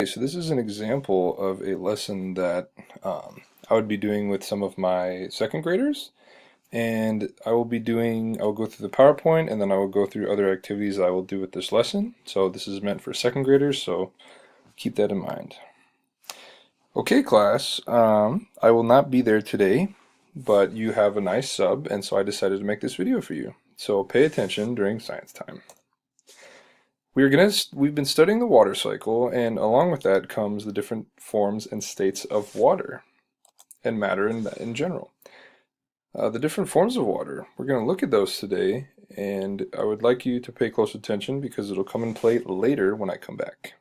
Okay, so this is an example of a lesson that I would be doing with some of my second graders, and I will go through the PowerPoint, and then I will go through other activities I will do with this lesson. So this is meant for second graders, so keep that in mind. Okay, class, I will not be there today, but you have a nice sub, and so I decided to make this video for you. So pay attention during science time. We've been studying the water cycle, and along with that comes the different forms and states of water and matter in general. The different forms of water, we're going to look at those today, and I would like you to pay close attention because it'll come in play later when I come back.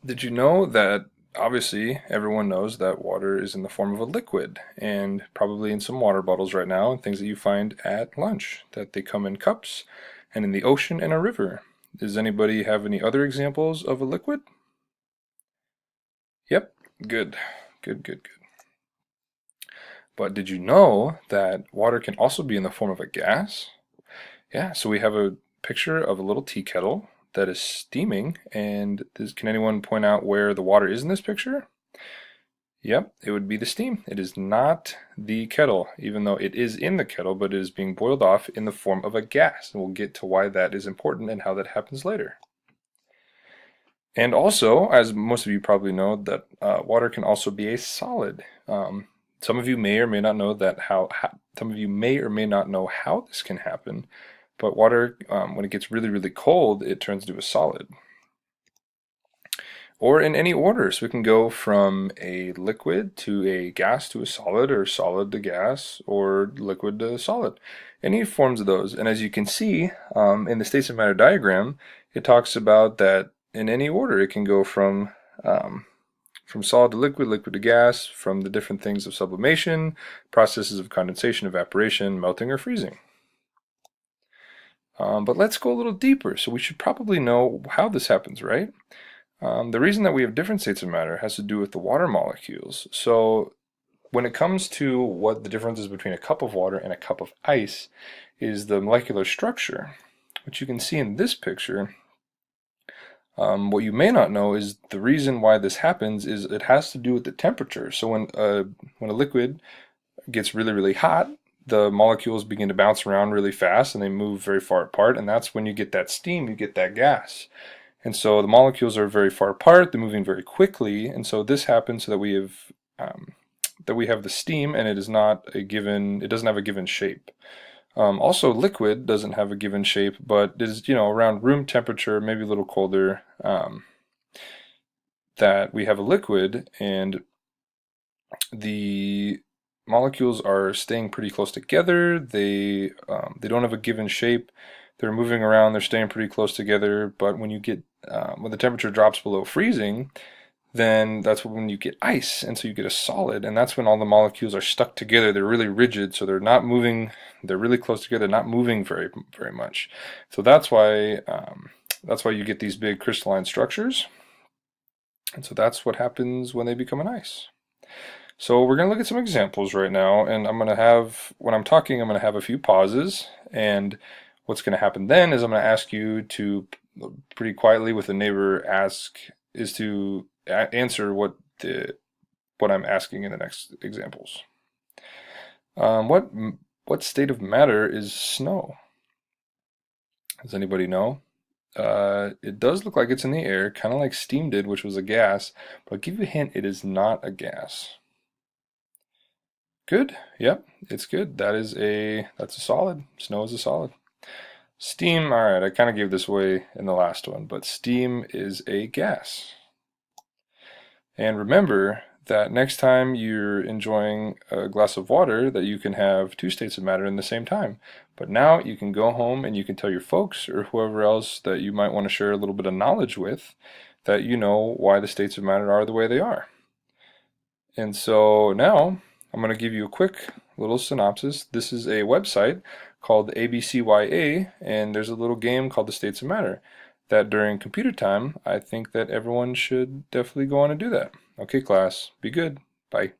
Did you know that obviously everyone knows that water is in the form of a liquid, and probably in some water bottles right now and things that you find at lunch, that they come in cups and in the ocean and a river. Does anybody have any other examples of a liquid? Yep, good. Good. But did you know that water can also be in the form of a gas? Yeah, so we have a picture of a little tea kettle that is steaming, and can anyone point out where the water is in this picture? Yep, it would be the steam. It is not the kettle, even though it is in the kettle, but it is being boiled off in the form of a gas. And we'll get to why that is important and how that happens later. And also, as most of you probably know, that water can also be a solid. Some of you may or may not know some of you may or may not know how this can happen, but water, when it gets really cold, it turns into a solid. Or in any order, so we can go from a liquid to a gas to a solid, or solid to gas, or liquid to solid. Any forms of those. And as you can see in the states of matter diagram, it talks about that in any order it can go from solid to liquid, liquid to gas, from the different things of sublimation, processes of condensation, evaporation, melting, or freezing. But let's go a little deeper. So we should probably know how this happens, right? The reason that we have different states of matter has to do with the water molecules. So when it comes to what the difference is between a cup of water and a cup of ice is the molecular structure, which you can see in this picture. What you may not know is the reason why this happens is it has to do with the temperature. So when a liquid gets really hot, the molecules begin to bounce around really fast and they move very far apart, and that's when you get that steam, you get that gas. And so the molecules are very far apart, they're moving very quickly, and so this happens so that we have the steam, and it doesn't have a given shape. Also, liquid doesn't have a given shape, but is around room temperature, maybe a little colder, that we have a liquid, and the molecules are staying pretty close together. They don't have a given shape. They're moving around. They're staying pretty close together. But when the temperature drops below freezing, then that's when you get ice, and so you get a solid, and that's when all the molecules are stuck together. They're really rigid, so they're not moving. They're really close together, not moving very much. So that's why you get these big crystalline structures, and so that's what happens when they become an ice. So we're going to look at some examples right now, and when I'm talking, I'm going to have a few pauses, and what's going to happen then is I'm going to ask you to, pretty quietly with a neighbor, to answer what I'm asking in the next examples. What state of matter is snow? Does anybody know? It does look like it's in the air, kind of like steam did, which was a gas, but I'll give you a hint, it is not a gas. Good. Yep, it's good. That's a solid. Snow is a solid. Steam, all right, I kind of gave this away in the last one, but steam is a gas. And remember that next time you're enjoying a glass of water, that you can have two states of matter in the same time. But now you can go home and you can tell your folks or whoever else that you might want to share a little bit of knowledge with that you know why the states of matter are the way they are. And so now I'm going to give you a quick little synopsis. This is a website called ABCYA, and there's a little game called the States of Matter that during computer time, I think that everyone should definitely go on and do that. Okay, class, be good. Bye.